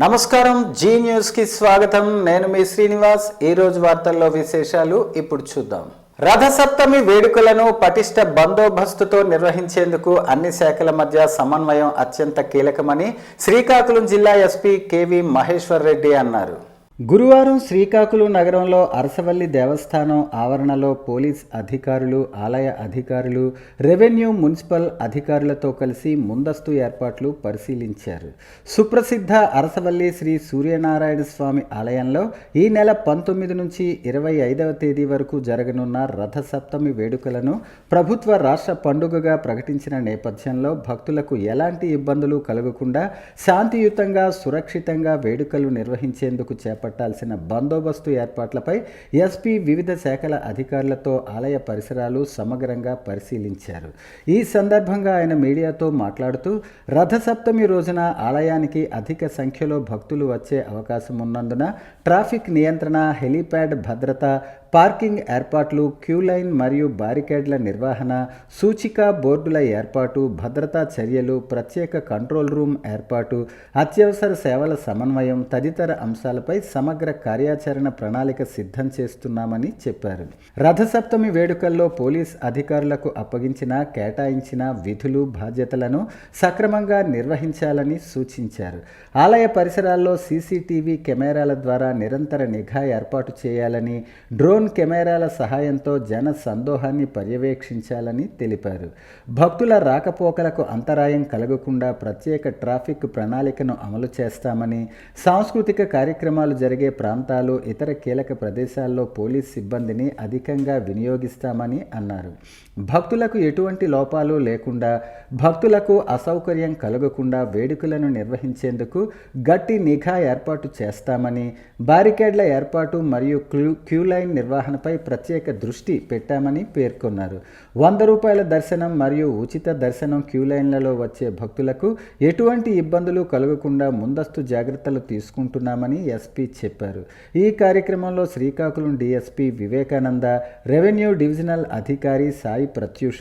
నమస్కారం, G news కి స్వాగతం. నేను మీ శ్రీనివాస్. ఈ రోజు వార్తల్లో విశేషాలు ఇప్పుడు చూద్దాం. రథసప్తమి వేడుకలను పటిష్ట బందోబస్తుతో నిర్వహించేందుకు అన్ని శాఖల మధ్య సమన్వయం అత్యంత కీలకమని శ్రీకాకుళం జిల్లా ఎస్పీ కేవి మహేశ్వర్ రెడ్డి అన్నారు. గురువారం శ్రీకాకుళం నగరంలో అరసవల్లి దేవస్థానం ఆవరణలో పోలీస్ అధికారులు, ఆలయ అధికారులు, రెవెన్యూ, మున్సిపల్ అధికారులతో కలిసి ముందస్తు ఏర్పాట్లు పరిశీలించారు. సుప్రసిద్ధ అరసవల్లి శ్రీ సూర్యనారాయణ స్వామి ఆలయంలో ఈ నెల 19 నుంచి 25వ తేదీ వరకు జరగనున్న రథసప్తమి వేడుకలను ప్రభుత్వ రాష్ట్ర పండుగగా ప్రకటించిన నేపథ్యంలో భక్తులకు ఎలాంటి ఇబ్బందులు కలగకుండా శాంతియుతంగా, సురక్షితంగా వేడుకలు నిర్వహించేందుకు చేపట్టాల్సిన బందోబస్తు ఏర్పాట్లపై ఎస్పీ వివిధ శాఖల అధికారులతో ఆలయ పరిసరాలు సమగ్రంగా పరిశీలించారు. ఈ సందర్భంగా ఆయన మీడియాతో మాట్లాడుతూ రథసప్తమి రోజున ఆలయానికి అధిక సంఖ్యలో భక్తులు వచ్చే అవకాశం ఉన్నందున ట్రాఫిక్ నియంత్రణ, హెలీప్యాడ్ భద్రత, పార్కింగ్ ఏర్పాట్లు, క్యూ లైన్ మరియు బారికేడ్ల నిర్వహణ, సూచిక బోర్డుల ఏర్పాటు, భద్రతా చర్యలు, ప్రత్యేక కంట్రోల్ రూమ్ ఏర్పాటు, అత్యవసర సేవల సమన్వయం తదితర అంశాలపై సమగ్ర కార్యాచరణ ప్రణాళిక సిద్ధం చేస్తున్నామని చెప్పారు. రథసప్తమి వేడుకల్లో పోలీస్ అధికారులకు అప్పగించిన, కేటాయించిన విధులు, బాధ్యతలను సక్రమంగా నిర్వహించాలని సూచించారు. ఆలయ పరిసరాల్లో సీసీటీవీ కెమెరాల ద్వారా నిరంతర నిఘా ఏర్పాటు చేయాలని, డ్రోన్ కెమెరాల సహాయంతో జన సందోహాన్ని పర్యవేక్షించాలని తెలిపారు. భక్తుల రాకపోకలకు అంతరాయం కలగకుండా ప్రత్యేక ట్రాఫిక్ ప్రణాళికను అమలు చేస్తామని, సాంస్కృతిక కార్యక్రమాలు జరిగే ప్రాంతాలు, ఇతర కీలక ప్రదేశాల్లో పోలీస్ సిబ్బందిని అధికంగా వినియోగిస్తామని అన్నారు. భక్తులకు ఎటువంటి లోపాలు లేకుండా, భక్తులకు అసౌకర్యం కలగకుండా వేడుకలను నిర్వహించేందుకు గట్టి నిఘా ఏర్పాటు చేస్తామని, బారికేడ్ల ఏర్పాటు మరియు క్యూ లైన్ నిర్వహణపై ప్రత్యేక దృష్టి పెట్టామని పేర్కొన్నారు. 100 రూపాయల దర్శనం మరియు ఉచిత దర్శనం క్యూ లైన్లలో వచ్చే భక్తులకు ఎటువంటి ఇబ్బందులు కలగకుండా ముందస్తు జాగ్రత్తలు తీసుకుంటున్నామని ఎస్పీ చెప్పారు. ఈ కార్యక్రమంలో Srikakulam DSP Vivekananda, revenue divisional అధికారి సాయి ప్రత్యూష,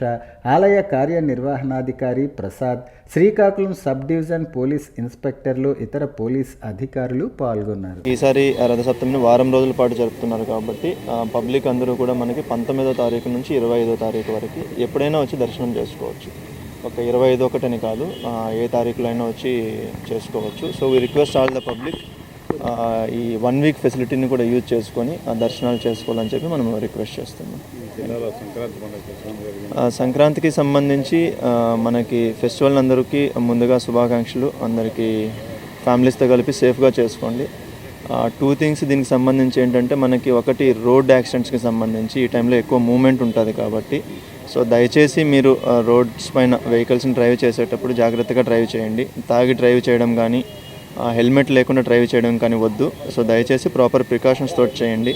ఆలయ కార్యనిర్వహణాధికారి Prasad, Srikakulam sub division police ఇన్స్పెక్టర్లు, ఇతర పోలీస్ అధికారులు పాల్గొన్నారు. ఈసారి రథసప్తమిని వారం రోజుల పాటు జరుపుతున్నారు కాబట్టి పబ్లిక్ అందరూ కూడా మనకి 19వ తారీఖు నుంచి 25వ తారీఖు వరకు ఎప్పుడైనా వచ్చి దర్శనం చేసుకోవచ్చు. ఒక 25 ఒకటని కాదు, ఏ తారీఖులో అయినా వచ్చి చేసుకోవచ్చు. So we request all the public ఈ 1 వీక్ ఫెసిలిటీని కూడా యూజ్ చేసుకొని దర్శనాలు చేసుకోవాలని చెప్పి మనం రిక్వెస్ట్ చేస్తున్నాం. సంక్రాంతికి సంబంధించి మనకి ఫెస్టివల్ అందరికీ ముందుగా శుభాకాంక్షలు. అందరికీ ఫ్యామిలీస్తో కలిపి సేఫ్గా చేసుకోండి. 2 థింగ్స్ దీనికి సంబంధించి ఏంటంటే, మనకి ఒకటి రోడ్ యాక్సిడెంట్స్కి సంబంధించి ఈ టైంలో ఎక్కువ మూవ్మెంట్ ఉంటుంది కాబట్టి సో దయచేసి మీరు రోడ్స్ పైన వెహికల్స్ని డ్రైవ్ చేసేటప్పుడు జాగ్రత్తగా డ్రైవ్ చేయండి. తాగి డ్రైవ్ చేయడం కానీ, హెల్మెట్ లేకుండా డ్రైవ్ చేయడం కానీ వద్దు. సో దయచేసి ప్రాపర్ ప్రికాషన్స్ తోటి చేయండి.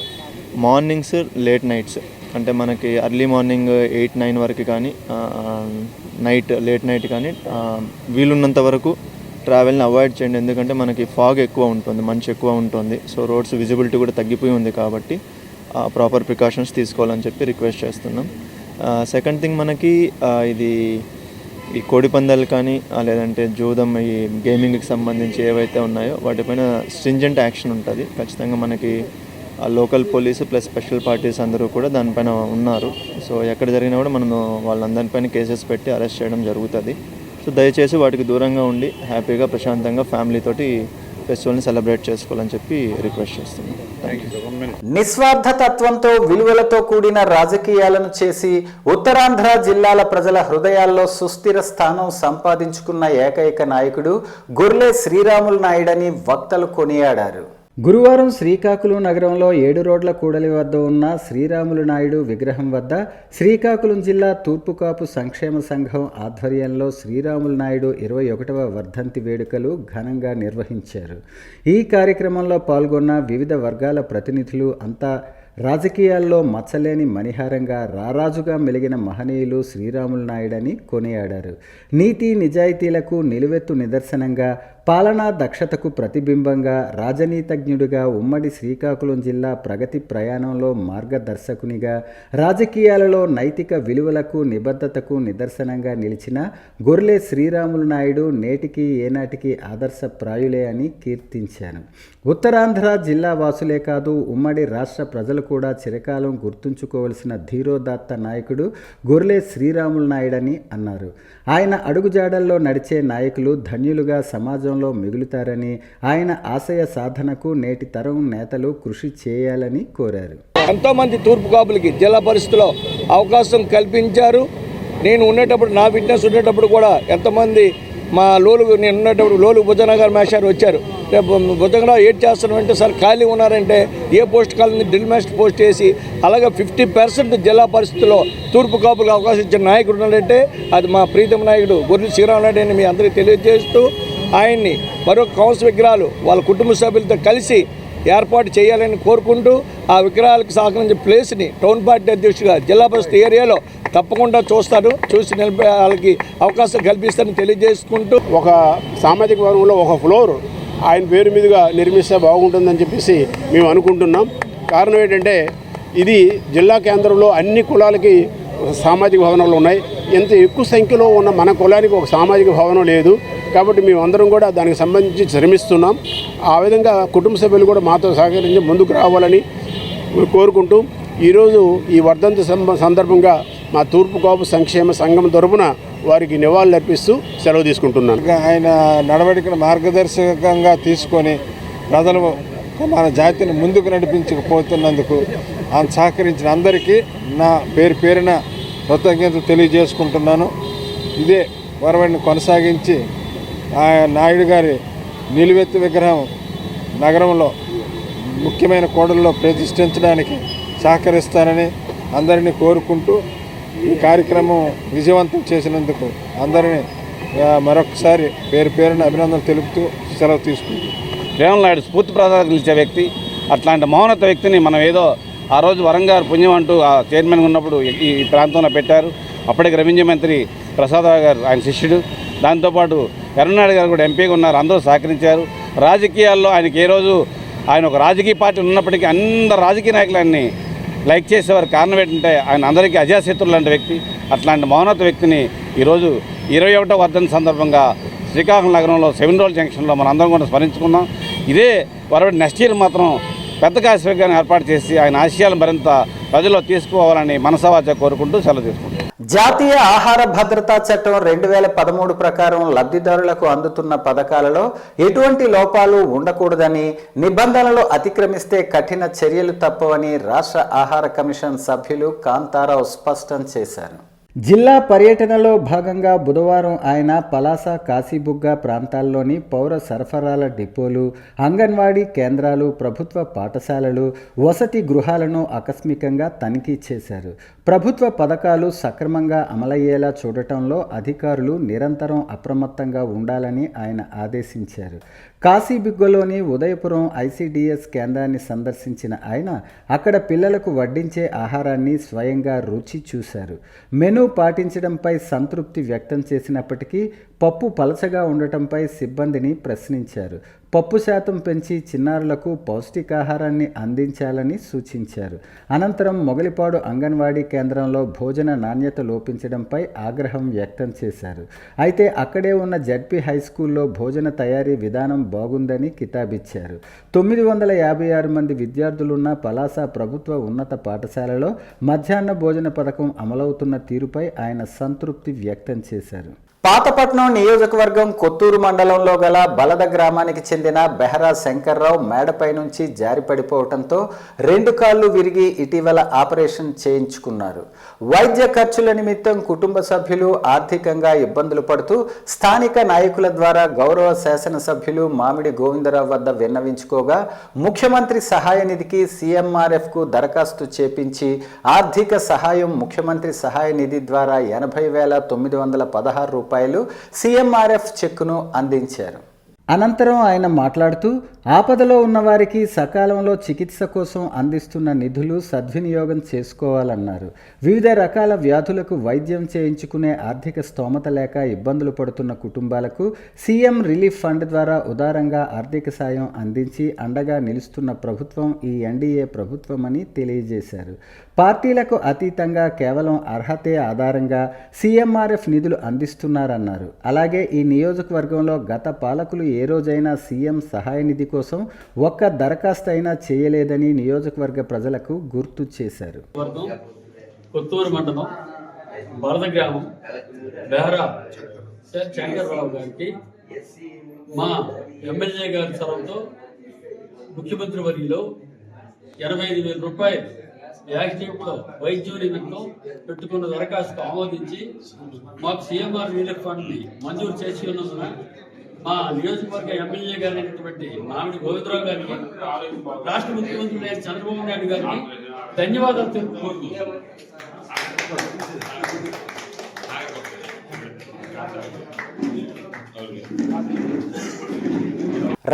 మార్నింగ్స్, లేట్ నైట్స్ అంటే మనకి అర్లీ మార్నింగ్ 8-9 వరకు కానీ, నైట్ లేట్ నైట్ కానీ వీలున్నంత వరకు ట్రావెల్ని అవాయిడ్ చేయండి. ఎందుకంటే మనకి ఫాగ్ ఎక్కువ ఉంటుంది, మంచు ఎక్కువ ఉంటుంది. సో రోడ్స్ విజిబిలిటీ కూడా తగ్గిపోయి ఉంది కాబట్టి ప్రాపర్ ప్రికాషన్స్ తీసుకోవాలని చెప్పి రిక్వెస్ట్ చేస్తున్నాం. సెకండ్ థింగ్, మనకి ఈ కోడి పందాలు కానీ లేదంటే జూదం, ఈ గేమింగ్కి సంబంధించి ఏవైతే ఉన్నాయో వాటిపైన స్ట్రింజెంట్ యాక్షన్ ఉంటుంది. ఖచ్చితంగా మనకి local police plus special parties అందరూ కూడా దానిపైన ఉన్నారు. సో ఎక్కడ జరిగినా కూడా మనం వాళ్ళందరిపైన కేసెస్ పెట్టి అరెస్ట్ చేయడం జరుగుతుంది. సో దయచేసి వాటికి దూరంగా ఉండి హ్యాపీగా, ప్రశాంతంగా ఫ్యామిలీతోటి ఫెస్టివల్ని సెలబ్రేట్ చేసుకోవాలని చెప్పి రిక్వెస్ట్ చేస్తున్నాం. నిస్వార్థ తత్వంతో, విలువలతో కూడిన రాజకీయాలను చేసి ఉత్తరాంధ్ర జిల్లాల ప్రజల హృదయాల్లో సుస్థిర స్థానం సంపాదించుకున్న ఏకైక నాయకుడు గొర్లె శ్రీరాములు నాయుడని వక్తలు కొనియాడారు. గురువారం శ్రీకాకుళం నగరంలో 7 రోడ్ల కూడలి వద్ద ఉన్న శ్రీరాములు నాయుడు విగ్రహం వద్ద శ్రీకాకుళం జిల్లా తూర్పుకాపు సంక్షేమ సంఘం ఆధ్వర్యంలో శ్రీరాములు నాయుడు 21వ వర్ధంతి వేడుకలు ఘనంగా నిర్వహించారు. ఈ కార్యక్రమంలో పాల్గొన్న వివిధ వర్గాల ప్రతినిధులు అంతా రాజకీయాల్లో మచ్చలేని మణిహారంగా, రారాజుగా మెలిగిన మహనీయులు శ్రీరాములు నాయుడని కొనియాడారు. నీతి నిజాయితీలకు నిలువెత్తు నిదర్శనంగా పాలనా దక్షతకు ప్రతిబింబంగా రాజనీతిజ్ఞుడిగా ఉమ్మడి శ్రీకాకుళం జిల్లా ప్రగతి ప్రయాణంలో మార్గదర్శకునిగా రాజకీయాలలో నైతిక విలువలకు నిబద్ధతకు నిదర్శనంగా నిలిచిన గొర్లె శ్రీరాములు నాయుడు నేటికి ఏనాటికి ఆదర్శప్రాయులే అని కీర్తించాను. ఉత్తరాంధ్ర జిల్లా వాసులే కాదు, ఉమ్మడి రాష్ట్ర ప్రజలు కూడా చిరకాలం గుర్తుంచుకోవలసిన ధీరోదాత్త నాయకుడు గొర్లె శ్రీరాములు నాయుడని అన్నారు. ఆయన అడుగుజాడల్లో నడిచే నాయకులు ధన్యులుగా సమాజంలో మిగులుతారని, ఆయన ఆశయ సాధనకు నేటి తరం నేతలు కృషి చేయాలని కోరారు. ఎంతోమంది తూర్పు కాపులకి జిల్లా పరిస్థితిలో అవకాశం కల్పించారు. నేను ఉండేటప్పుడు, నా ఫిట్నెస్ ఉండేటప్పుడు కూడా ఎంతమంది మా నేను ఉన్నప్పుడు లోలు భుజనగర్ మేషారు వచ్చారు. రేపు భుజనగర్ ఏడ్ చేస్తానంటే సార్ ఖాళీ ఉన్నారంటే ఏ పోస్ట్ కాలని డ్రిల్ మాస్టర్ పోస్ట్ వేసి అలాగే 50% జిల్లా పరిస్థితుల్లో తూర్పు కాపులకు అవకాశం ఇచ్చిన నాయకుడు ఉన్నాడంటే అది మా ప్రీతం నాయకుడు గొర్రె శ్రీరాములు నాయుడు అని మీ అందరికీ తెలియజేస్తూ, ఆయన్ని మరొక కౌన్సిల్ విగ్రహాలు వాళ్ళ కుటుంబ సభ్యులతో కలిసి ఏర్పాటు చేయాలని కోరుకుంటూ, ఆ విగ్రహాలకు సహకరించే ప్లేస్ని టౌన్ పార్టీ అధ్యక్షుడిగా జిల్లా పరిషత్ ఏరియాలో తప్పకుండా చూస్తాను, చూసి నిలిపే వాళ్ళకి అవకాశం కల్పిస్తానని తెలియజేసుకుంటూ, ఒక సామాజిక వర్గంలో ఒక ఫ్లోర్ ఆయన పేరు మీదుగా నిర్మిస్తే బాగుంటుందని చెప్పేసి మేము అనుకుంటున్నాం. కారణం ఏంటంటే ఇది జిల్లా కేంద్రంలో అన్ని కులాలకి సామాజిక భవనాలు ఉన్నాయి. ఎంత ఎక్కువ సంఖ్యలో ఉన్న మన కులానికి ఒక సామాజిక భవనం లేదు. కాబట్టి మేమందరం కూడా దానికి సంబంధించి శ్రమిస్తున్నాం. ఆ విధంగా కుటుంబ సభ్యులు కూడా మాతో సహకరించి ముందుకు రావాలని కోరుకుంటూ, ఈరోజు ఈ వర్ధంతి సందర్భంగా మా తూర్పు కాపు సంక్షేమ సంఘం తరపున వారికి నివాళులు అర్పిస్తూ సెలవు తీసుకుంటున్నాను. ఆయన నడవడికను మార్గదర్శకంగా తీసుకొని ప్రజలు మన జాతిని ముందుకు నడిపించకపోతున్నందుకు ఆయన సహకరించిన అందరికీ నా పేరున కృతజ్ఞతలు తెలియజేసుకుంటున్నాను. ఇదే వరవడిని కొనసాగించి నాయుడు గారి నిలువెత్తు విగ్రహం నగరంలో ముఖ్యమైన కూడల్లో ప్రతిష్ఠించడానికి సహకరిస్తానని అందరినీ కోరుకుంటూ, ఈ కార్యక్రమం విజయవంతం చేసినందుకు అందరినీ మరొకసారి పేరున అభినందనలు తెలుపుతూ సెలవు తీసుకుంటాం. శ్రీరాములు నాయుడు స్ఫూర్తి ప్రసాదం ఇచ్చే వ్యక్తి. అట్లాంటి మౌనత వ్యక్తిని మనం ఏదో ఆ రోజు వరంగారు పుణ్యం అంటూ ఆ చైర్మన్గా ఉన్నప్పుడు ఈ ప్రాంతంలో పెట్టారు. అప్పటికి రెవెన్యూ మంత్రి ప్రసాదరావు గారు ఆయన శిష్యుడు. దాంతోపాటు ఎర్రనాయుడు గారు కూడా ఎంపీగా ఉన్నారు. అందరూ సహకరించారు. రాజకీయాల్లో ఆయనకి ఏ రోజు ఆయన ఒక రాజకీయ పార్టీ ఉన్నప్పటికీ అందరు రాజకీయ నాయకులన్నీ లైక్ చేసేవారు. కారణం ఏంటంటే ఆయన అందరికీ అజాశత్రులు లాంటి వ్యక్తి. అట్లాంటి మౌనత వ్యక్తిని ఈరోజు 21వ వర్ధంతి సందర్భంగా శ్రీకాకుళం నగరంలో 7 రోడ్ జంక్షన్లో మనం అందరం కూడా స్మరించుకుందాం. ఇదే వరవడి నెక్స్ట్ ఇయర్ మాత్రం పెద్ద కార్యక్రమాన్ని ఏర్పాటు చేసి ఆయన ఆశయాలను మరింత ప్రజల్లో తీసుకుపోవాలని మనసావాచ కోరుకుంటూ సెలవు తీసుకుంటాం. జాతీయ ఆహార భద్రతా చట్టం 2013 ప్రకారం లబ్ధిదారులకు అందుతున్న పథకాలలో ఎటువంటి లోపాలు ఉండకూడదని, నిబంధనలు అతిక్రమిస్తే కఠిన చర్యలు తప్పవని రాష్ట్ర ఆహార కమిషన్ సభ్యులు కాంతారావు స్పష్టం చేశారు. జిల్లా పర్యటనలో భాగంగా బుధవారం ఆయన పలాస, కాశీబుగ్గ ప్రాంతాల్లోని పౌర సరఫరాల డిపోలు, అంగన్వాడీ కేంద్రాలు, ప్రభుత్వ పాఠశాలలు, వసతి గృహాలను ఆకస్మికంగా తనిఖీ చేశారు. ప్రభుత్వ పథకాలు సక్రమంగా అమలయ్యేలా చూడటంలో అధికారులు నిరంతరం అప్రమత్తంగా ఉండాలని ఆయన ఆదేశించారు. కాశీబుగ్గలోని ఉదయపురం ICDS కేంద్రాన్ని సందర్శించిన ఆయన అక్కడ పిల్లలకు వడ్డించే ఆహారాన్ని స్వయంగా రుచి చూశారు. మెనూ పాటించడంపై సంతృప్తి వ్యక్తం చేసినప్పటికీ పప్పు పలచగా ఉండటంపై సిబ్బందిని ప్రశ్నించారు. పప్పు శాతం పెంచి చిన్నారులకు పౌష్టికాహారాన్ని అందించాలని సూచించారు. అనంతరం మొగలిపాడు అంగన్వాడీ కేంద్రంలో భోజన నాణ్యత లోపించడంపై ఆగ్రహం వ్యక్తం చేశారు. అయితే అక్కడే ఉన్న జడ్పీ హైస్కూల్లో భోజన తయారీ విధానం బాగుందని కితాబిచ్చారు. 956 మంది విద్యార్థులున్న పలాస ప్రభుత్వ ఉన్నత పాఠశాలలో మధ్యాహ్న భోజన పథకం అమలవుతున్న తీరుపై ఆయన సంతృప్తి వ్యక్తం చేశారు. పాతపట్నం నియోజకవర్గం కొత్తూరు మండలంలో గల బలద గ్రామానికి చెందిన బెహరా శంకర్రావు మేడపై నుంచి జారి పడిపోవడంతో 2 కాళ్ళు విరిగి ఇటీవల ఆపరేషన్ చేయించుకున్నారు. వైద్య ఖర్చుల నిమిత్తం కుటుంబ సభ్యులు ఆర్థికంగా ఇబ్బందులు పడుతూ స్థానిక నాయకుల ద్వారా గౌరవ శాసనసభ్యులు మామిడి గోవిందరావు వద్ద విన్నవించుకోగా ముఖ్యమంత్రి సహాయ నిధికి CMRFకు దరఖాస్తు చేపించి ఆర్థిక సహాయం ముఖ్యమంత్రి సహాయ నిధి ద్వారా 80,916 రూపాయలు CMRF చెక్కును అందించారు. అనంతరం ఆయన మాట్లాడుతూ ఆపదలో ఉన్నవారికి సకాలంలో చికిత్స కోసం అందిస్తున్న నిధులు సద్వినియోగం చేసుకోవాలన్నారు. వివిధ రకాల వ్యాధులకు వైద్యం చేయించుకునే ఆర్థిక స్తోమత లేక ఇబ్బందులు పడుతున్న కుటుంబాలకు సీఎం రిలీఫ్ ఫండ్ ద్వారా ఉదారంగా ఆర్థిక సాయం అందించి అండగా నిలుస్తున్న ప్రభుత్వం ఈ ఎన్డీఏ ప్రభుత్వమని తెలియజేశారు. పార్టీలకు అతీతంగా కేవలం అర్హతే ఆధారంగా సీఎంఆర్ఎఫ్ నిధులు అందిస్తున్నారన్నారు. అలాగే ఈ నియోజకవర్గంలో గత పాలకులు ఏ రోజైనా సీఎం సహాయ నిధి కోసం ఒక్క దరఖాస్తు అయినా చేయలేదని నియోజకవర్గ ప్రజలకు గుర్తు చేశారు. కొత్తూరు మండలం వరద గ్రామం బెహరా శంకర్రావు గారికి మా ఎమ్మెల్యే గారి చొరవతో ముఖ్యమంత్రి వర్యులో 85,000 రూపాయలు యాక్సిడెంట్లో వైద్యం నిమిత్తం పెట్టుకున్న దరఖాస్తు ఆమోదించి మాకు సీఎంఆర్ రిలీఫ్ ఫండ్ని మంజూరు చేసి ఉన్నందున మా నియోజకవర్గ ఎమ్మెల్యే గారైనటువంటి మామిడి గోవిందరావు గారికి, రాష్ట్ర ముఖ్యమంత్రి అయిన చంద్రబాబు నాయుడు గారికి ధన్యవాదాలు తెలుపుకుంటున్నాను.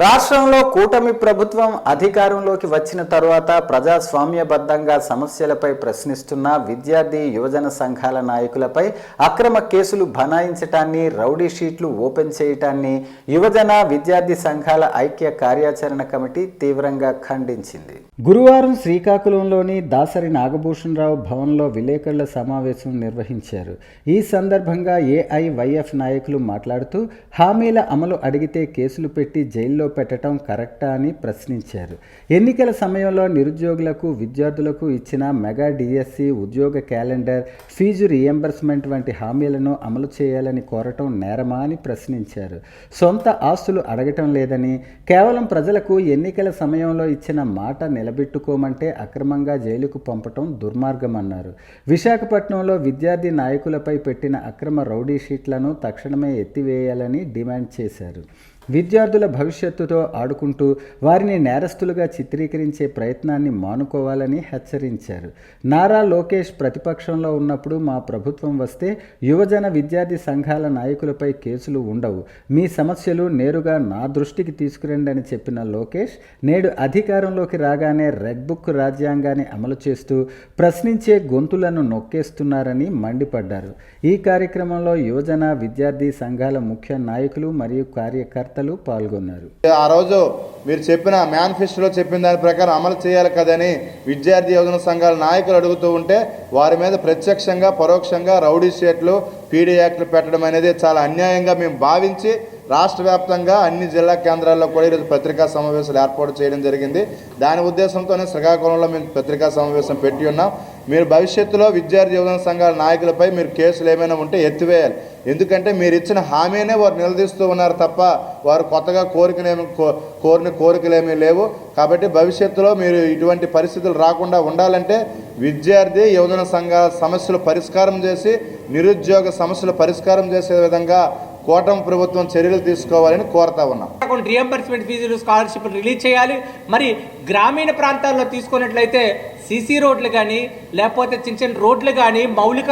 రాష్ట్రంలో కూటమి ప్రభుత్వం అధికారంలోకి వచ్చిన తరువాత ప్రజాస్వామ్యబద్ధంగా సమస్యలపై ప్రశ్నిస్తున్న విద్యార్థి యువజన సంఘాల నాయకులపై అక్రమ కేసులు బనాయించటాన్ని, రౌడీ షీట్లు ఓపెన్ చేయటాన్ని యువజన విద్యార్థి సంఘాల ఐక్య కార్యాచరణ కమిటీ తీవ్రంగా ఖండించింది. గురువారం శ్రీకాకుళంలోని దాసరి నాగభూషణరావు భవన్లో విలేకరుల సమావేశం నిర్వహించారు. ఈ సందర్భంగా ఏఐవైఎఫ్ నాయకులు మాట్లాడుతూ హామీల అమలు అడిగితే కేసులు పెట్టి జైల్లో పెట్టడం కరెక్టా అని ప్రశ్నించారు. ఎన్నికల సమయంలో నిరుద్యోగులకు, విద్యార్థులకు ఇచ్చిన మెగా డిఎస్సి, ఉద్యోగ క్యాలెండర్, ఫీజు రియంబర్స్మెంట్ వంటి హామీలను అమలు చేయాలని కోరటం నేరమా అని ప్రశ్నించారు. సొంత ఆస్తులు అడగటం లేదని, కేవలం ప్రజలకు ఎన్నికల సమయంలో ఇచ్చిన మాట నిలబెట్టుకోమంటే అక్రమంగా జైలుకు పంపటం దుర్మార్గమన్నారు. విశాఖపట్నంలో విద్యార్థి నాయకులపై పెట్టిన అక్రమ రౌడీ షీట్లను తక్షణమే ఎత్తివేయాలని డిమాండ్ చేశారు. విద్యార్థుల భవిష్యత్తుతో ఆడుకుంటూ వారిని నేరస్తులుగా చిత్రీకరించే ప్రయత్నాన్ని మానుకోవాలని హెచ్చరించారు. నారా లోకేష్ ప్రతిపక్షంలో ఉన్నప్పుడు మా ప్రభుత్వం వస్తే యువజన విద్యార్థి సంఘాల నాయకులపై కేసులు ఉండవు, మీ సమస్యలు నేరుగా నా దృష్టికి తీసుకురండి అని చెప్పిన లోకేష్ నేడు అధికారంలోకి రాగానే రెడ్ బుక్ రాజ్యాంగాన్ని అమలు చేస్తూ ప్రశ్నించే గొంతులను నొక్కేస్తున్నారని మండిపడ్డారు. ఈ కార్యక్రమంలో యువజన విద్యార్థి సంఘాల ముఖ్య నాయకులు మరియు కార్యకర్తలు పాల్గొన్నారు. ఆ రోజు మీరు చెప్పిన మేనిఫెస్టోలో చెప్పిన దాని ప్రకారం అమలు చేయాలి కదని విద్యార్థి యువజన సంఘాల నాయకులు అడుగుతూ ఉంటే వారి మీద ప్రత్యక్షంగా పరోక్షంగా రౌడీ షీట్లు, పీడీ యాక్ట్లు పెట్టడం అనేది చాలా అన్యాయంగా మేము భావించి రాష్ట్ర వ్యాప్తంగా అన్ని జిల్లా కేంద్రాల్లో కూడా ఈరోజు పత్రికా సమావేశాలు ఏర్పాటు చేయడం జరిగింది. దాని ఉద్దేశంతోనే శ్రీకాకుళంలో మేము పత్రికా సమావేశం పెట్టి ఉన్నాం. మీరు భవిష్యత్తులో విద్యార్థి యువజన సంఘాల నాయకులపై మీరు కేసులు ఏమైనా ఉంటే ఎత్తివేయాలి. ఎందుకంటే మీరు ఇచ్చిన హామీనే వారు నిలదీస్తూ ఉన్నారు తప్ప వారు కొత్తగా కోరిన కోరికలేమీ లేవు. కాబట్టి భవిష్యత్తులో మీరు ఇటువంటి పరిస్థితులు రాకుండా ఉండాలంటే విద్యార్థి యువజన సంఘాల సమస్యలు పరిష్కారం చేసి నిరుద్యోగ సమస్యలు పరిష్కారం చేసే విధంగా కూటమి ప్రభుత్వం చర్యలు తీసుకోవాలని కోరుతా ఉన్నాం. రియంబర్స్మెంట్ ఫీజులు, స్కాలర్షిప్లు రిలీజ్ చేయాలి. మరి గ్రామీణ ప్రాంతాల్లో తీసుకున్నట్లయితే సీసీ రోడ్లు కానీ లేకపోతే చిన్న చిన్న రోడ్లు కానీ మౌలిక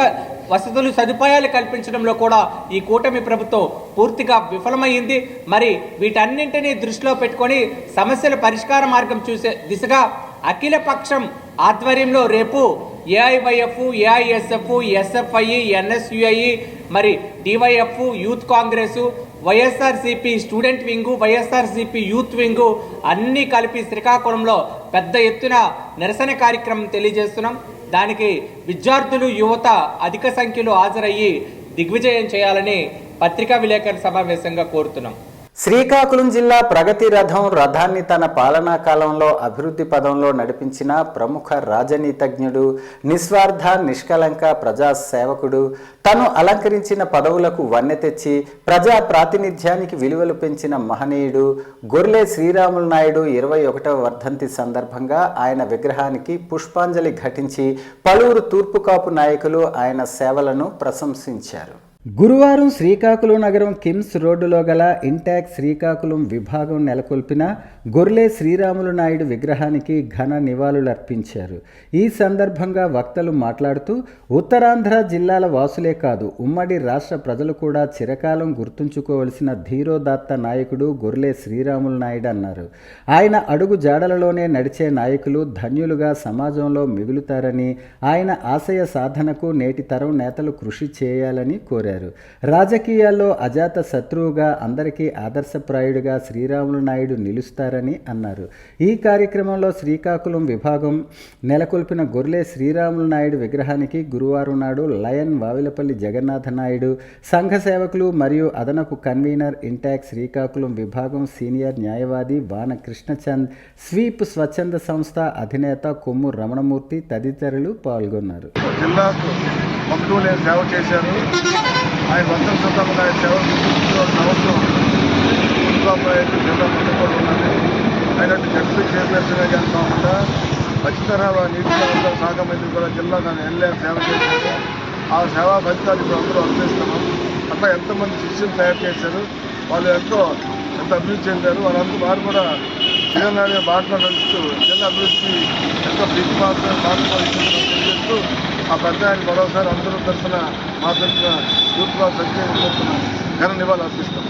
వసతులు, సదుపాయాలు కల్పించడంలో కూడా ఈ కూటమి ప్రభుత్వం పూర్తిగా విఫలమైంది. మరి వీటన్నింటినీ దృష్టిలో పెట్టుకొని సమస్యల పరిష్కార మార్గం చూసే దిశగా అఖిల పక్షం ఆధ్వర్యంలో రేపు ఏఐవైఎఫ్, ఏఐఎస్ఎఫ్, ఎస్ఎఫ్ఐ, ఎన్ఎస్యుఐ, మరి DYF, youth Congress, YSRCP student wing, YSRCP youth wing అన్నీ కలిపి శ్రీకాకుళంలో పెద్ద ఎత్తున నిరసన కార్యక్రమం తెలియజేస్తున్నాం. దానికి విద్యార్థులు, యువత అధిక సంఖ్యలో హాజరయ్యి దిగ్విజయం చేయాలని పత్రికా విలేకరుల సమావేశంగా కోరుతున్నాం. శ్రీకాకుళం జిల్లా ప్రగతి రథాన్ని తన పాలనా కాలంలో అభివృద్ధి పదంలో నడిపించిన ప్రముఖ రాజనీతిజ్ఞుడు, నిస్వార్థ నిష్కలంక ప్రజా సేవకుడు, తను అలంకరించిన పదవులకు వన్నె తెచ్చి ప్రజా ప్రాతినిధ్యానికి విలువలు పెంచిన మహనీయుడు గొర్లె శ్రీరాములు నాయుడు 21వ వర్ధంతి సందర్భంగా ఆయన విగ్రహానికి పుష్పాంజలి ఘటించి పలువురు తూర్పుకాపు నాయకులు ఆయన సేవలను ప్రశంసించారు. గురువారం శ్రీకాకుళం నగరం కిమ్స్ రోడ్డులో గల ఇంటాక్ శ్రీకాకుళం విభాగం నెలకొల్పిన గొర్లె శ్రీరాములు నాయుడు విగ్రహానికి ఘన నివాళులర్పించారు. ఈ సందర్భంగా వక్తలు మాట్లాడుతూ ఉత్తరాంధ్ర జిల్లాల వాసులే కాదు, ఉమ్మడి రాష్ట్ర ప్రజలు కూడా చిరకాలం గుర్తుంచుకోవలసిన ధీరోదాత్త నాయకుడు గొర్లె శ్రీరాములు నాయుడు అన్నారు. ఆయన అడుగు జాడలలోనే నడిచే నాయకులు ధన్యులుగా సమాజంలో మిగులుతారని, ఆయన ఆశయ సాధనకు నేటి తరం నేతలు కృషి చేయాలని కోరారు. రాజకీయాల్లో అజాత శత్రువుగా అందరికీ ఆదర్శప్రాయుడిగా శ్రీరాములు నాయుడు నిలుస్తారని అన్నారు. ఈ కార్యక్రమంలో శ్రీకాకుళం విభాగం నెలకొల్పిన గొర్లె శ్రీరాములు నాయుడు విగ్రహానికి గురువారం నాడు లయన్ వావిలపల్లి జగన్నాథ నాయుడు, సంఘ సేవకులు మరియు అదనపు కన్వీనర్ ఇంటాక్ శ్రీకాకుళం విభాగం సీనియర్ న్యాయవాది వాన కృష్ణచంద్, స్వీప్ స్వచ్ఛంద సంస్థ అధినేత కొమ్ము రమణమూర్తి తదితరులు పాల్గొన్నారు. జిల్లాకు భక్తులే సేవ చేశారు. ఆయన భక్తుల సందర్భంగా ఆయన సేవ సంవత్సరం జిల్లా ముందుకోవడం ఉన్నది. అయినట్టు జడ్పీ చైర్పర్సన్గా కాకుండా పచ్చితరాల నీటిపారుదల శాఖ మంత్రి కూడా జిల్లాకు ఎల్ఏ సేవ చేశారు. ఆ సేవా ఫలితాలు ఇప్పుడు అందరూ అందిస్తున్నాం. అట్లా ఎంతోమంది శిష్యులు తయారు చేశారు. వాళ్ళు ఎంత అభివృద్ధి చెందారు. వాళ్ళందరూ వారు కూడా తెలంగాణ బాటలో నడుస్తూ జిల్లా అభివృద్ధి ఎంతో ప్రీతి మాత్రం తెలియజేస్తూ ఆ పెద్ద ఆయన మరోసారి అందరూ తరఫున మా తరఫున పూర్తిగా సంఖ్య ఘన నివాళులు అర్పిస్తాం.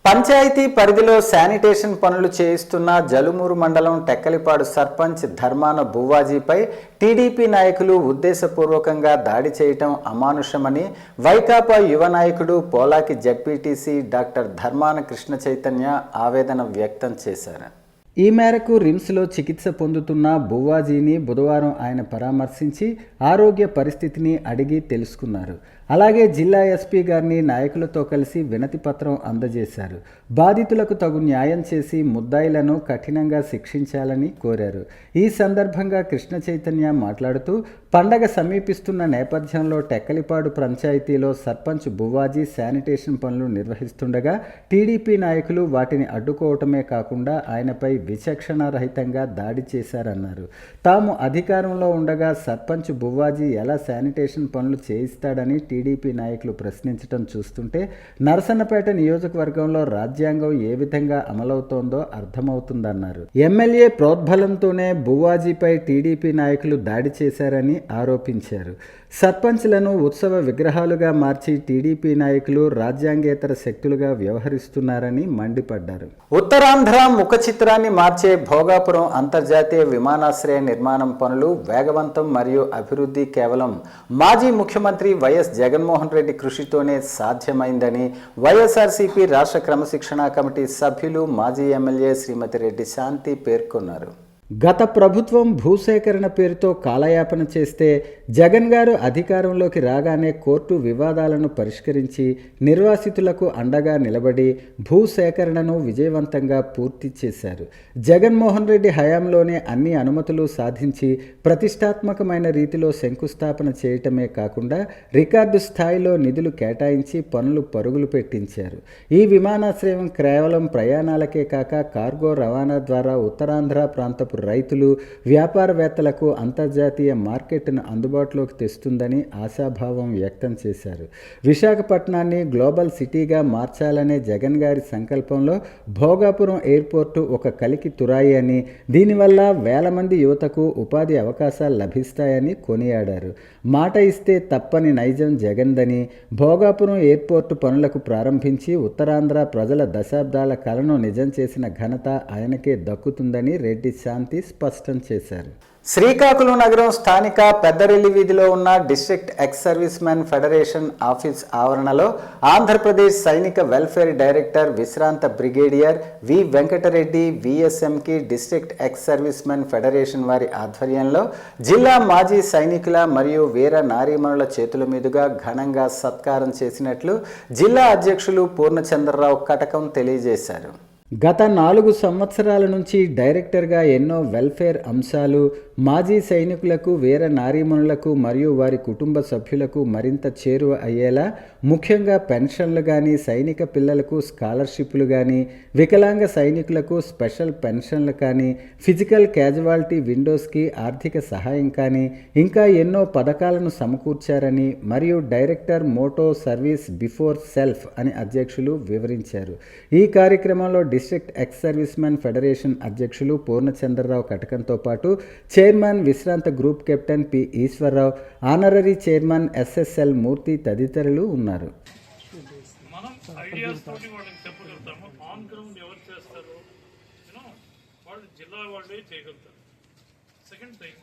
పంచాయతీ పరిధిలో శానిటేషన్ పనులు చేయిస్తున్న జలుమూరు మండలం టెక్కలిపాడు సర్పంచ్ ధర్మాన బువ్వాజీపై టీడీపీ నాయకులు ఉద్దేశపూర్వకంగా దాడి చేయటం అమానుషమని వైకాపా యువ నాయకుడు పోలాకి జడ్పీటీసీ డాక్టర్ ధర్మాన కృష్ణ చైతన్య ఆవేదన వ్యక్తం చేశారు. ఈ మేరకు రిమ్స్లో చికిత్స పొందుతున్న బువ్వాజీని బుధవారం ఆయన పరామర్శించి ఆరోగ్య పరిస్థితిని అడిగి తెలుసుకున్నారు. అలాగే జిల్లా ఎస్పీ గారిని నాయకులతో కలిసి వినతి పత్రం అందజేశారు. బాధితులకు తగు న్యాయం చేసి ముద్దాయిలను కఠినంగా శిక్షించాలని కోరారు. ఈ సందర్భంగా కృష్ణ చైతన్య మాట్లాడుతూ పండగ సమీపిస్తున్న నేపథ్యంలో టెక్కలిపాడు పంచాయతీలో సర్పంచ్ బువ్వాజీ శానిటేషన్ పనులు నిర్వహిస్తుండగా టీడీపీ నాయకులు వాటిని అడ్డుకోవటమే కాకుండా ఆయనపై విచక్షణారహితంగా దాడి చేశారన్నారు. తాము అధికారంలో ఉండగా సర్పంచ్ బువ్వాజీ ఎలా శానిటేషన్ పనులు చేయిస్తాడని టీడీపీ నాయకులు ప్రశ్నించడం చూస్తుంటే నరసన్నపేట నియోజకవర్గంలో రాజ్యాంగం ఏ విధంగా అమలవుతోందో అర్థమవుతుందన్నారు. ఎమ్మెల్యే ప్రోద్బలంతోనే బువ్వాజీపై టీడీపీ నాయకులు దాడి చేశారని ఆరోపించారు. సర్పంచ్లను ఉత్సవ విగ్రహాలుగా మార్చి టీడీపీ నాయకులు రాజ్యాంగేతర శక్తులుగా వ్యవహరిస్తున్నారని మండిపడ్డారు. ఉత్తరాంధ్ర ముఖ చిత్రాన్ని మార్చే భోగాపురం అంతర్జాతీయ విమానాశ్రయ నిర్మాణం పనులు వేగవంతం మరియు అభివృద్ధి కేవలం మాజీ ముఖ్యమంత్రి వైఎస్ జగన్మోహన్ రెడ్డి కృషితోనే సాధ్యమైందని వైఎస్ఆర్సీపీ రాష్ట్ర క్రమశిక్షణా కమిటీ సభ్యులు మాజీ ఎమ్మెల్యే శ్రీమతి రెడ్డి శాంతి పేర్కొన్నారు. గత ప్రభుత్వం భూసేకరణ పేరుతో కాలయాపన చేస్తే జగన్ గారు అధికారంలోకి రాగానే కోర్టు వివాదాలను పరిష్కరించి నిర్వాసితులకు అండగా నిలబడి భూసేకరణను విజయవంతంగా పూర్తి చేశారు. జగన్మోహన్ రెడ్డి హయాంలోనే అన్ని అనుమతులు సాధించి ప్రతిష్టాత్మకమైన రీతిలో శంకుస్థాపన చేయటమే కాకుండా రికార్డు స్థాయిలో నిధులు కేటాయించి పనులు పరుగులు పెట్టించారు. ఈ విమానాశ్రయం కేవలం ప్రయాణాలకే కాక కార్గో రవాణా ద్వారా ఉత్తరాంధ్ర ప్రాంతపు రైతులు వ్యాపారవేత్తలకు అంతర్జాతీయ మార్కెట్ను అందుబాటులోకి తెస్తుందని ఆశాభావం వ్యక్తం చేశారు. విశాఖపట్నాన్ని గ్లోబల్ సిటీగా మార్చాలనే జగన్ గారి సంకల్పంలో భోగాపురం ఎయిర్పోర్టు ఒక కలికి తురాయి అని, దీనివల్ల వేల మంది యువతకు ఉపాధి అవకాశాలు లభిస్తాయని కొనియాడారు. మాట ఇస్తే తప్పని నైజం జగన్దని, భోగాపురం ఎయిర్పోర్టు పనులకు ప్రారంభించి ఉత్తరాంధ్ర ప్రజల దశాబ్దాల కలను నిజం చేసిన ఘనత ఆయనకే దక్కుతుందని రెడ్డి శాంతి స్పష్టం చేశారు. శ్రీకాకుళం నగరం స్థానిక పెద్దరెల్లి వీధిలో ఉన్న district ex service men federation office ఆవరణలో ఆంధ్రప్రదేశ్ సైనిక వెల్ఫేర్ డైరెక్టర్ విశ్రాంత బ్రిగేడియర్ వి వెంకటరెడ్డి విఎస్ఎంకి district ex service men federation వారి ఆధ్వర్యంలో జిల్లా మాజీ సైనికుల మరియు వీర నారీమణుల చేతుల మీదుగా ఘనంగా సత్కారం చేసినట్లు జిల్లా అధ్యక్షులు పూర్ణచంద్రరావు కటకం తెలియజేశారు. గత 4 సంవత్సరాల నుంచి డైరెక్టర్గా ఎన్నో వెల్ఫేర్ అంశాలు, మాజీ సైనికులకు, వీర నారీమణులకు మరియు వారి కుటుంబ సభ్యులకు మరింత చేరువ అయ్యేలా, ముఖ్యంగా పెన్షన్లు కానీ, సైనిక పిల్లలకు స్కాలర్షిప్లు కానీ, వికలాంగ సైనికులకు స్పెషల్ పెన్షన్లు కానీ, ఫిజికల్ క్యాజువాలిటీ విండోస్కి ఆర్థిక సహాయం కానీ, ఇంకా ఎన్నో పథకాలను సమకూర్చారని మరియు director motto service before self అని అధ్యక్షులు వివరించారు. ఈ కార్యక్రమంలో district ex service men federation అధ్యక్షులు పూర్ణచంద్రరావు కటకంతో పాటు చైర్మన్ విశ్రాంత group captain P Eswara Rao, honorary chairman SSL Murthy తదితరులు ఉన్నారు. మనం ఐడియాస్ తోటి వాళ్ళకి చెప్పగలుగుతాము. ఆన్ గ్రౌండ్ ఎవరు చేస్తారు, వాళ్ళు జిల్లా వాళ్ళే చేయగలుగుతారు. సెకండ్ థింగ్,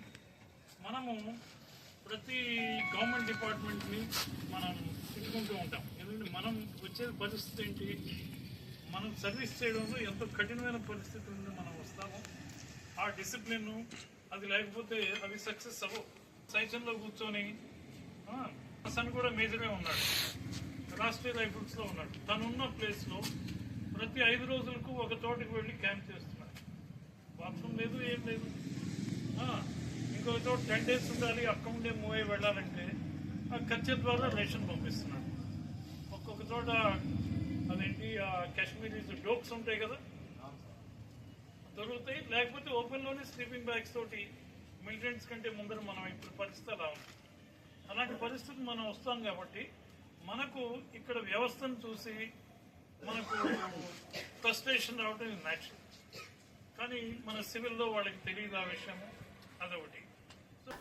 మనము ప్రతి గవర్నమెంట్ డిపార్ట్మెంట్ని మనం తిట్టుకుంటూ ఉంటాం. ఎందుకంటే మనం వచ్చే పరిస్థితి ఏంటి, మనం సర్వీస్ చేయడంలో ఎంతో కఠినమైన పరిస్థితి నుండి మనం వస్తాము. ఆ డిసిప్లిన్ అది లేకపోతే అవి సక్సెస్ అవ్వవు. సైజన్లో కూర్చొని సన్ కూడా మేజర్గా ఉన్నాడు, రాష్ట్రీయ రైఫిల్స్లో ఉన్నాడు. తనున్న ప్లేస్లో ప్రతి 5 రోజులకు ఒక చోటుకు వెళ్ళి క్యాంప్ చేస్తున్నాడు. బాత్రూమ్ లేదు, ఏం లేదు. ఇంకొక చోట 10 days ఉండాలి, అక్కడ ఉండే మూవ్ అయ్యి వెళ్ళాలంటే ఆ ఖర్చు ద్వారా రేషన్ పంపిస్తున్నాడు. ఒక్కొక్క చోట అదేంటి కాశ్మీరీ డోక్స్ ఉంటాయి కదా, దొరుకుతాయి. లేకపోతే ఓపెన్లోనే స్లీపింగ్ బ్యాగ్స్ తోటి మిలిటెంట్స్ కంటే ముందర మనం ఇప్పుడు పరిస్థితి అలా ఉంది. అలాంటి పరిస్థితి మనం వస్తాం కాబట్టి మనకు ఇక్కడ వ్యవస్థను చూసి మనకు ఫ్రస్ట్రేషన్ రావడం న్యాచురల్. కానీ మన సివిల్లో వాళ్ళకి తెలియదు ఆ విషయము, అదొకటి.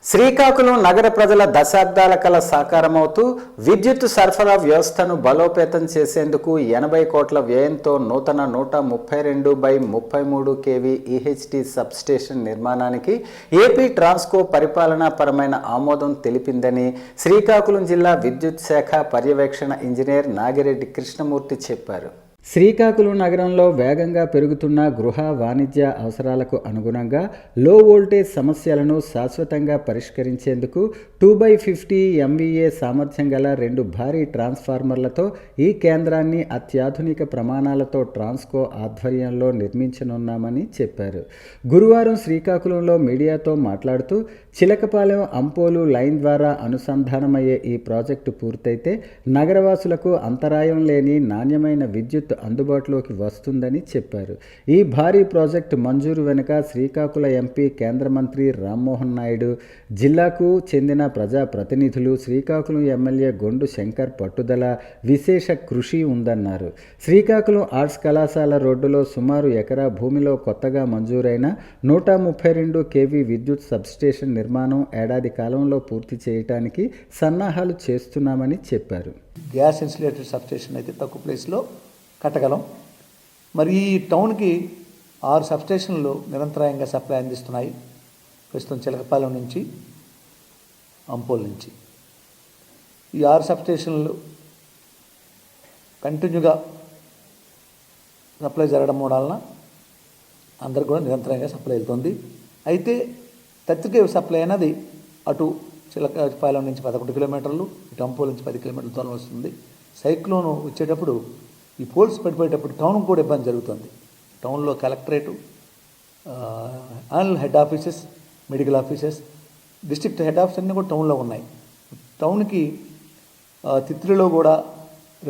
శ్రీకాకుళం నగర ప్రజల దశాబ్దాల కల సాకారమవుతూ విద్యుత్ సరఫరా వ్యవస్థను బలోపేతం చేసేందుకు 80 కోట్ల వ్యయంతో నూతన 132/33 kV EHT సబ్స్టేషన్ నిర్మాణానికి ఏపీ ట్రాన్స్కో పరిపాలనాపరమైన ఆమోదం తెలిపిందని శ్రీకాకుళం జిల్లా విద్యుత్ శాఖ పర్యవేక్షణ ఇంజనీర్ నాగిరెడ్డి కృష్ణమూర్తి చెప్పారు. శ్రీకాకుళం నగరంలో వేగంగా పెరుగుతున్న గృహ వాణిజ్య అవసరాలకు అనుగుణంగా లో వోల్టేజ్ సమస్యలను శాశ్వతంగా పరిష్కరించేందుకు 2/50 MVA సామర్థ్యం గల 2 భారీ ట్రాన్స్ఫార్మర్లతో ఈ కేంద్రాన్ని అత్యాధునిక ప్రమాణాలతో ట్రాన్స్కో ఆధ్వర్యంలో నిర్మించనున్నామని చెప్పారు. గురువారం శ్రీకాకుళంలో మీడియాతో మాట్లాడుతూ చిలకపాలెం అంపోలు లైన్ ద్వారా అనుసంధానమయ్యే ఈ ప్రాజెక్టు పూర్తయితే నగరవాసులకు అంతరాయం లేని నాణ్యమైన విద్యుత్ అందుబాటులోకి వస్తుందని చెప్పారు. ఈ భారీ ప్రాజెక్టు మంజూరు వెనుక శ్రీకాకుళం ఎంపీ కేంద్ర మంత్రి రామ్మోహన్ నాయుడు, జిల్లాకు చెందిన ప్రజాప్రతినిధులు, శ్రీకాకుళం ఎమ్మెల్యే గొండు శంకర్ పట్టుదల, విశేష కృషి ఉందన్నారు. శ్రీకాకుళం ఆర్ట్స్ కళాశాల రోడ్డులో సుమారు ఎకరా భూమిలో కొత్తగా మంజూరైన 132 kV విద్యుత్ సబ్స్టేషన్ నిర్మాణం ఏడాది కాలంలో పూర్తి చేయడానికి సన్నాహాలు చేస్తున్నామని చెప్పారు. గ్యాస్ ఇన్సులేటెడ్ సబ్స్టేషన్ అయితే తక్కువ ప్లేస్లో కట్టగలం. మరి ఈ టౌన్కి 6 సబ్స్టేషన్లు నిరంతరాయంగా సప్లై అందిస్తున్నాయి. ప్రస్తుతం చిలకపాలెం నుంచి అంపోల్ నుంచి ఈ 6 సబ్స్టేషన్లు కంటిన్యూగా సప్లై జరగడం వలన అందరికి కూడా నిరంతరంగా సప్లై వెళ్తుంది. అయితే 30 kV సప్లై అనేది అటు చిలకపాలెం నుంచి 11 కిలోమీటర్లు, ఇటు అంపోల్ నుంచి 10 కిలోమీటర్ల దూరం వస్తుంది. సైక్లోన్ వచ్చేటప్పుడు ఈ పోల్స్ పడిపోయేటప్పుడు టౌన్ కూడా ఇబ్బంది జరుగుతుంది. టౌన్లో collectorate, all head offices, medical offices, district head office అన్నీ కూడా టౌన్లో ఉన్నాయి. టౌన్కి తిత్రిలో కూడా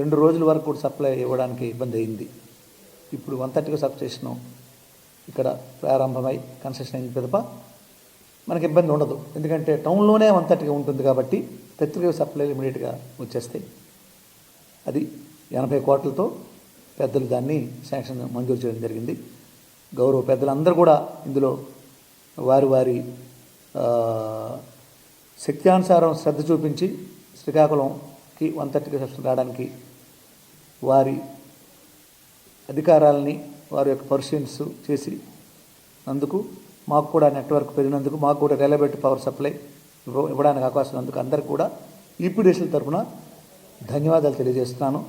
2 రోజుల వరకు కూడా సప్లై ఇవ్వడానికి ఇబ్బంది అయింది. ఇప్పుడు 130 సబ్స్టేషను ఇక్కడ ప్రారంభమై కన్స్ట్రక్షన్ అయిన పిదప మనకి ఇబ్బంది ఉండదు. ఎందుకంటే టౌన్లోనే 130 ఉంటుంది కాబట్టి 30 సప్లైలు ఇమీడియట్గా వచ్చేస్తాయి. అది 80 కోట్లతో పెద్దలు దాన్ని శాంక్షన్ మంజూరు చేయడం జరిగింది. గౌరవ పెద్దలందరూ కూడా ఇందులో వారి వారి శక్త్యానుసారం శ్రద్ధ చూపించి శ్రీకాకుళంకి 130 సబ్స్టేషన్ రావడానికి వారి అధికారాలని వారి యొక్క పర్సన్స్ చేసి అందుకు మాకు కూడా నెట్వర్క్ పెరిగినందుకు, మాకు కూడా రిలయబిలిటీ పవర్ సప్లై ఇవ్వడానికి అవకాశం అందుకు అందరికీ కూడా ఈపీడీసీల తరఫున ధన్యవాదాలు తెలియజేస్తున్నాను,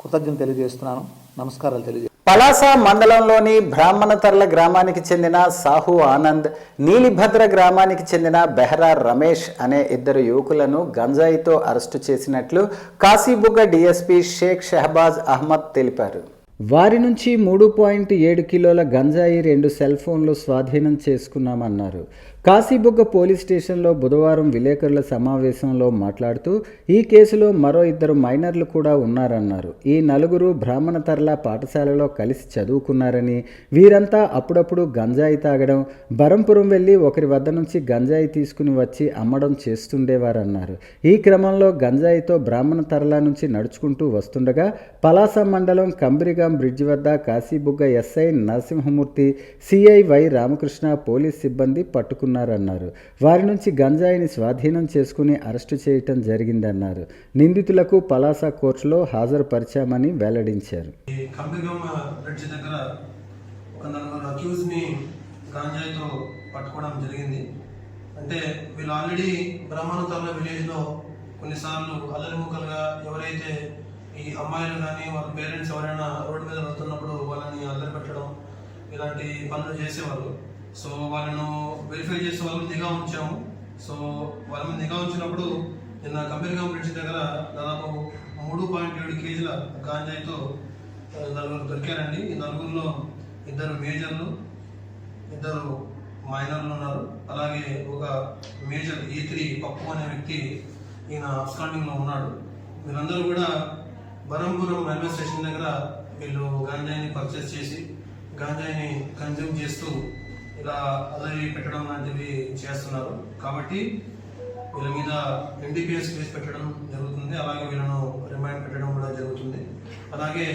కృతజ్ఞతలు తెలియజేస్తున్నాను, నమస్కారాలు తెలియజేస్తున్నాను. పలాస మండలంలోని బ్రాహ్మణతర్ల గ్రామానికి చెందిన సాహు ఆనంద్, నీలిభద్ర గ్రామానికి చెందిన బెహరా రమేష్ అనే 2 యువకులను గంజాయితో అరెస్టు చేసినట్లు కాశీబుగ్గ డీఎస్పీ షేక్ షహబాజ్ అహ్మద్ తెలిపారు. వారి నుంచి 3.7 కిలోల గంజాయి 2 సెల్ ఫోన్లు స్వాధీనం చేసుకున్నామన్నారు. కాశీబుగ్గ పోలీస్ స్టేషన్లో బుధవారం విలేకరుల సమావేశంలో మాట్లాడుతూ ఈ కేసులో మరో 2 మైనర్లు కూడా ఉన్నారన్నారు. ఈ నలుగురు బ్రాహ్మణతర్ల పాఠశాలలో కలిసి చదువుకున్నారని, వీరంతా అప్పుడప్పుడు గంజాయి తాగడం, బరంపురం వెళ్ళి ఒకరి వద్ద నుంచి గంజాయి తీసుకుని వచ్చి అమ్మడం చేస్తుండేవారన్నారు. ఈ క్రమంలో గంజాయితో బ్రాహ్మణతర్ల నుంచి నడుచుకుంటూ వస్తుండగా పలాస మండలం కంబిరిగాం బ్రిడ్జి వద్ద Kashibugga SI Narasimhamurthy, CI why Ramakrishna police సిబ్బంది పట్టుకున్నారన్నారు. వారి నుంచి గంజాయిని స్వాధీనం చేసుకుని అరెస్టు చేయటం జరిగిందన్నారు. నిందితులకు పలాస కోర్టులో హాజరుపరిచామని వెల్లడించారు. కంబిరిగాం బ్రిడ్జి దగ్గర ఒక 4 అక్యూజ్ని గంజాయితో పట్టుకోవడం జరిగింది. అంటే వీళ్ళు ఆల్రెడీ బ్రహ్మానతర్ల విలేజ్లో కొన్నిసార్లు అల్లరిముక్కలుగా ఎవరైతే ఈ అమ్మాయిలు కానీ వాళ్ళ పేరెంట్స్ ఎవరైనా రోడ్డు మీద వెళ్తున్నప్పుడు వాళ్ళని అల్లరి పెట్టడం ఇలాంటి పనులు చేసేవాళ్ళు. సో వాళ్ళను వెరిఫై చేసే వాళ్ళని నిఘా ఉంచాము. సో వాళ్ళ మీద నిఘా ఉంచినప్పుడు నిన్న కంబిరిగాం బ్రిడ్జ్ దగ్గర దాదాపు 3.7 కేజీల గాంజాయితో 4 దొరికారండి. ఈ 4లో 2 మేజర్లు, 2 మైనర్లు ఉన్నారు. అలాగే ఒక మేజర్ E3 పప్పు అనే వ్యక్తి ఈయన అబ్స్కాండింగ్లో ఉన్నాడు. వీళ్ళందరూ కూడా బరంపురం రైల్వే స్టేషన్ దగ్గర వీళ్ళు గాంజాయిని పర్చేస్ చేసి గాంజాయిని కన్జ్యూమ్ చేస్తూ ఇలా అల్లరి పెట్టడం లాంటివి చేస్తున్నారు. కాబట్టి వీళ్ళ మీద NDPS కేసు పెట్టడం జరుగుతుంది. అలాగే వీళ్ళను రిమాండ్ పెట్టడం కూడా జరుగుతుంది. అలాగే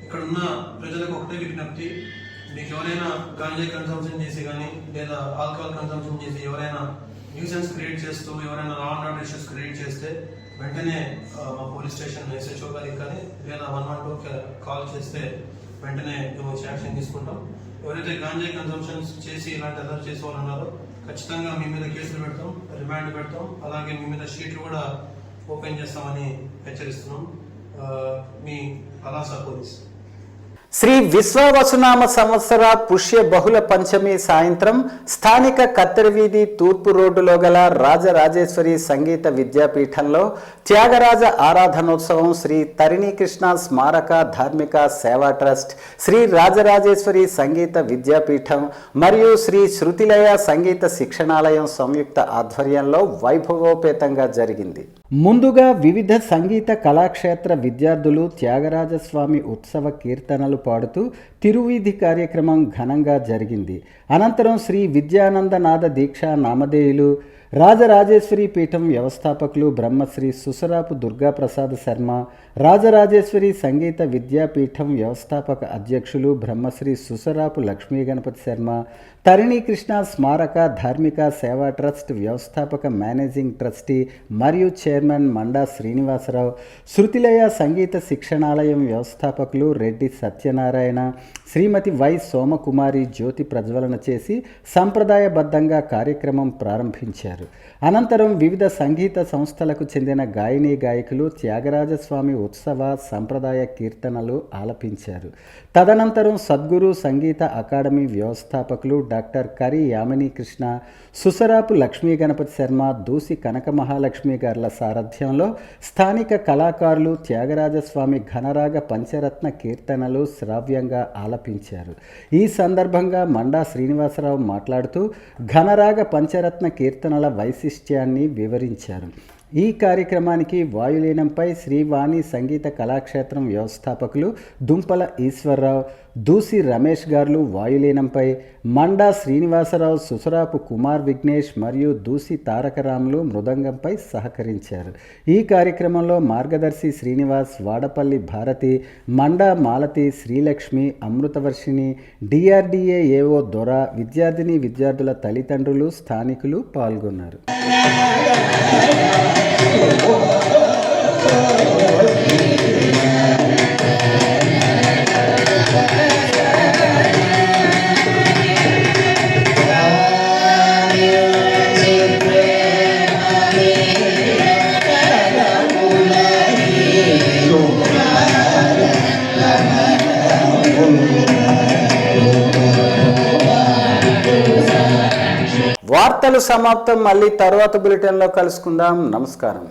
ఇక్కడున్న ప్రజలకు ఒకటే విజ్ఞప్తి, మీకు ఎవరైనా గాంజాయి కన్సంప్షన్ చేసి కానీ లేదా ఆల్కహాల్ కన్సంప్షన్ చేసి ఎవరైనా న్యూసెన్స్ క్రియేట్ చేస్తూ ఎవరైనా law and order issues create చేస్తే వెంటనే మా పోలీస్ స్టేషన్ SHO గారికి కానీ లేదా 112 కాల్ చేస్తే వెంటనే మేము యాక్షన్ తీసుకుంటాం. ఎవరైతే గాంజాయి కన్సంప్షన్స్ చేసి ఇలాంటి అదర్ చేసే వాళ్ళు ఉన్నారో ఖచ్చితంగా మీ మీద కేసులు పెడతాం, రిమాండ్ పెడతాం. అలాగే మీ మీద షీట్లు కూడా ఓపెన్ చేస్తామని హెచ్చరిస్తున్నాం. మీ పలాస పోలీస్. శ్రీ విశ్వావసునామ సంవత్సర పుష్య బహుళ పంచమి సాయంత్రం స్థానిక కత్తెరవీధి తూర్పు రోడ్డులో గల రాజరాజేశ్వరి సంగీత విద్యాపీఠంలో త్యాగరాజ ఆరాధనోత్సవం, శ్రీ తరిణీకృష్ణ స్మారక ధార్మిక సేవా ట్రస్ట్, శ్రీ రాజరాజేశ్వరి సంగీత విద్యాపీఠం మరియు శ్రీ శృతిలయ సంగీత శిక్షణాలయం సంయుక్త ఆధ్వర్యంలో వైభవోపేతంగా జరిగింది. ముందుగా వివిధ సంగీత కళాక్షేత్ర విద్యార్థులు త్యాగరాజస్వామి ఉత్సవ కీర్తనలు పాడుతూ తిరువీధి కార్యక్రమం ఘనంగా జరిగింది. అనంతరం శ్రీ విద్యానందనాథ దీక్షా నామధేయులు, రాజరాజేశ్వరి పీఠం వ్యవస్థాపకులు బ్రహ్మశ్రీ సుసరాపు దుర్గాప్రసాద్ శర్మ, రాజరాజేశ్వరి సంగీత విద్యాపీఠం వ్యవస్థాపక అధ్యక్షులు బ్రహ్మశ్రీ సుసరాపు లక్ష్మీ గణపతి శర్మ, తరిణీకృష్ణ స్మారక ధార్మిక సేవా ట్రస్ట్ వ్యవస్థాపక మేనేజింగ్ ట్రస్టీ మరియు చైర్మన్ మండా శ్రీనివాసరావు, శృతిలయ సంగీత శిక్షణాలయం వ్యవస్థాపకులు రెడ్డి సత్యనారాయణ, శ్రీమతి వై సోమకుమారి జ్యోతి ప్రజ్వలన చేసి సంప్రదాయబద్ధంగా కార్యక్రమం ప్రారంభించారు. అనంతరం వివిధ సంగీత సంస్థలకు చెందిన గాయనీ గాయకులు త్యాగరాజస్వామి ఉత్సవ సంప్రదాయ కీర్తనలు ఆలపించారు. తదనంతరం సద్గురు సంగీత అకాడమీ వ్యవస్థాపకులు డాక్టర్ కరి యామిని కృష్ణ, సుసరాపు లక్ష్మీ గణపతి శర్మ, దూసి కనక మహాలక్ష్మి గార్ల సారథ్యంలో స్థానిక కళాకారులు త్యాగరాజస్వామి ఘనరాగ పంచరత్న కీర్తనలు శ్రావ్యంగా ఆలపించారు. ఈ సందర్భంగా మండా శ్రీనివాసరావు మాట్లాడుతూ ఘనరాగ పంచరత్న కీర్తనల వైశిష్ట్యాన్ని వివరించారు. ఈ కార్యక్రమానికి వాయులీనంపై శ్రీవాణి సంగీత కళాక్షేత్రం వ్యవస్థాపకులు దుంపల ఈశ్వరరావు, దూసి రమేష్ గారు వాయులీనంపై, మండా శ్రీనివాసరావు, సుసరాపు కుమార్ విఘ్నేష్ మరియు దూసి తారకరాములు మృదంగంపై సహకరించారు. ఈ కార్యక్రమంలో మార్గదర్శి శ్రీనివాస్, వాడపల్లి భారతి, మండా మాలతి, శ్రీలక్ష్మి, అమృతవర్షిణి, DRDA AO దొర, విద్యార్థిని విద్యార్థుల తల్లిదండ్రులు, స్థానికులు పాల్గొన్నారు. వార్తలు సమాప్తం. మళ్ళీ తర్వాత బులెటిన్లో కలుసుకుందాం. నమస్కారం.